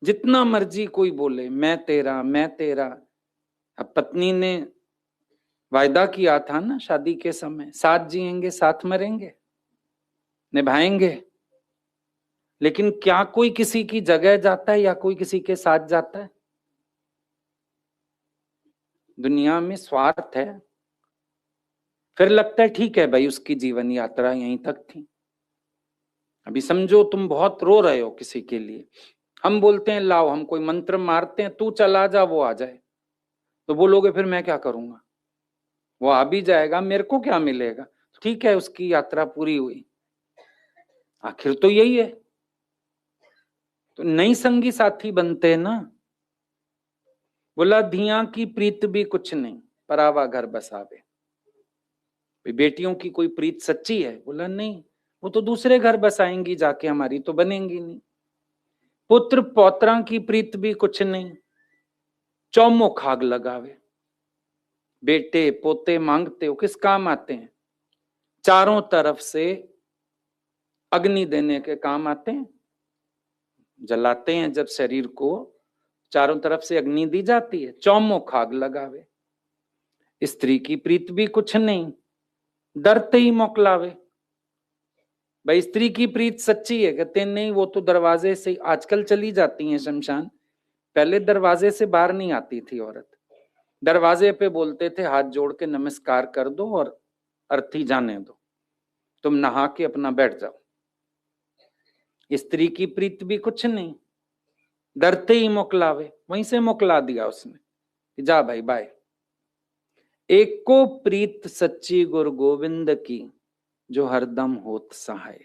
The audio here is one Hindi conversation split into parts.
जितना मर्जी कोई बोले मैं तेरा मैं तेरा। अब पत्नी ने वायदा किया था ना शादी के समय, साथ जिएंगे साथ मरेंगे, निभाएंगे। लेकिन क्या कोई किसी की जगह जाता है या कोई किसी के साथ जाता है? दुनिया में स्वार्थ है। फिर लगता है ठीक है भाई, उसकी जीवन यात्रा यहीं तक थी। अभी समझो तुम बहुत रो रहे हो किसी के लिए, हम बोलते हैं लाओ, हम कोई मंत्र मारते हैं, तू चला जा वो आ जाए, तो बोलोगे फिर मैं क्या करूंगा? वो आ भी जाएगा, मेरे को क्या मिलेगा? ठीक है, उसकी यात्रा पूरी हुई। आखिर तो यही है। तो नई संगी साथी बनते हैं ना। बोला धिया की प्रीत भी कुछ नहीं, परावा घर बसावे। बेटियों की कोई प्रीत सच्ची है? बोला नहीं, वो तो दूसरे घर बसाएंगी जाके, हमारी तो बनेंगी नहीं। पुत्र पौत्रा की प्रीत भी कुछ नहीं, चौमुख आग लगावे। बेटे पोते मांगते हो, किस काम आते हैं? चारों तरफ से अग्नि देने के काम आते हैं। जलाते हैं जब शरीर को, चारों तरफ से अग्नि दी जाती है, चौमुख आग लगावे। स्त्री की प्रीत भी कुछ नहीं, डरते ही मोकलावे। भाई स्त्री की प्रीत सच्ची है? कहते नहीं, वो तो दरवाजे से आजकल चली जाती हैं शमशान, पहले दरवाजे से बाहर नहीं आती थी औरत। दरवाजे पे बोलते थे हाथ जोड़ के नमस्कार कर दो और अर्थी जाने दो, तुम नहा के अपना बैठ जाओ। स्त्री की प्रीत भी कुछ नहीं, डरते ही मोकलावे। वहीं से मोकला दिया उसने, जा भाई बाय। एक को प्रीत सच्ची गुरु गोविंद की, जो हरदम होत सहाय।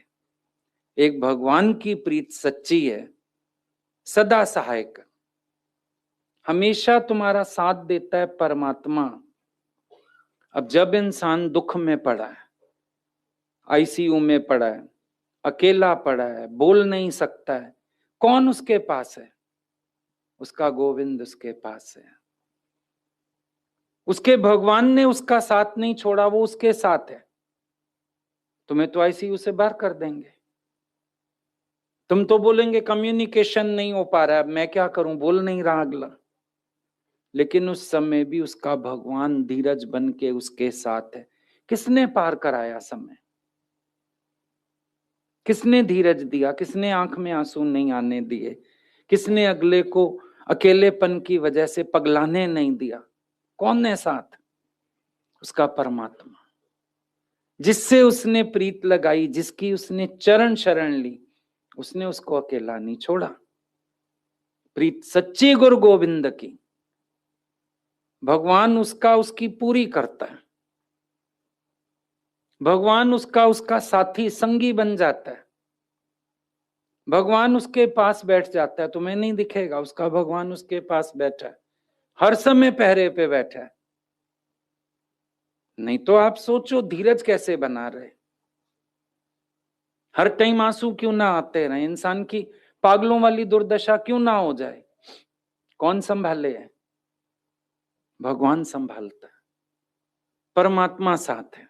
एक भगवान की प्रीत सच्ची है, सदा सहायक, हमेशा तुम्हारा साथ देता है परमात्मा। अब जब इंसान दुख में पड़ा है, आईसीयू में पड़ा है, अकेला पड़ा है, बोल नहीं सकता है, कौन उसके पास है? उसका गोविंद उसके पास है। उसके भगवान ने उसका साथ नहीं छोड़ा, वो उसके साथ है। तुम्हें तो आईसीयू से बाहर कर देंगे। तुम तो बोलेंगे कम्युनिकेशन नहीं हो पा रहा है, मैं क्या करूं, बोल नहीं रहा अगला। लेकिन उस समय भी उसका भगवान धीरज बन के उसके साथ है। किसने पार कराया समय? किसने धीरज दिया? किसने आंख में आंसू नहीं आने दिए? किसने अगले को अकेलेपन की वजह से पगलाने नहीं दिया? कौन है साथ? उसका परमात्मा, जिससे उसने प्रीत लगाई, जिसकी उसने चरण शरण ली, उसने उसको अकेला नहीं छोड़ा। प्रीत सच्ची गुरु गोविंद की, भगवान उसका उसकी पूरी करता है। भगवान उसका उसका साथी संगी बन जाता है। भगवान उसके पास बैठ जाता है, तुम्हें नहीं दिखेगा, उसका भगवान उसके पास बैठा है, हर समय पहरे पे बैठा है। नहीं तो आप सोचो धीरज कैसे बना रहे? हर टाइम आंसू क्यों ना आते रहे? इंसान की पागलों वाली दुर्दशा क्यों ना हो जाए? कौन संभाले? भगवान संभालता है, परमात्मा साथ है।